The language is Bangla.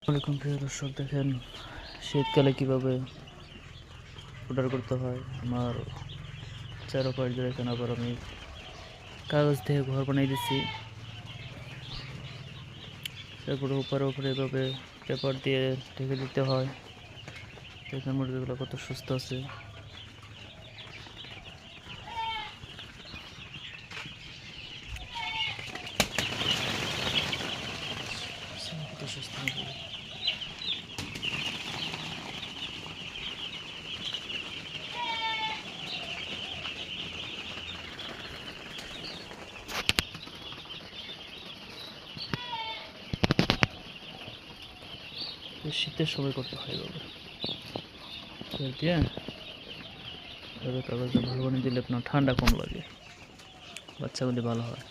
ওয়ালাইকুম প্রিয় দর্শক, দেখেন শীতকালে কিভাবে অর্ডার করতে হয়। আমার চারপাশ দিয়ে এখানে আবার আমি কাগজ দিয়ে ঘর বানিয়ে দিচ্ছি, তারপরে উপরে এভাবে পেপার দিয়ে ঢেকে দিতে হয়। দেখেন মুরগিগুলো কত সুস্থ আছে, কত সুস্থ মুরগি। শীতের সময় করতে হয় এভাবে দিয়ে এভাবে কাগজটা ভালো বানিয়ে দিলে আপনার ঠান্ডা কম লাগে, বাচ্চাগুলি ভালো হয়।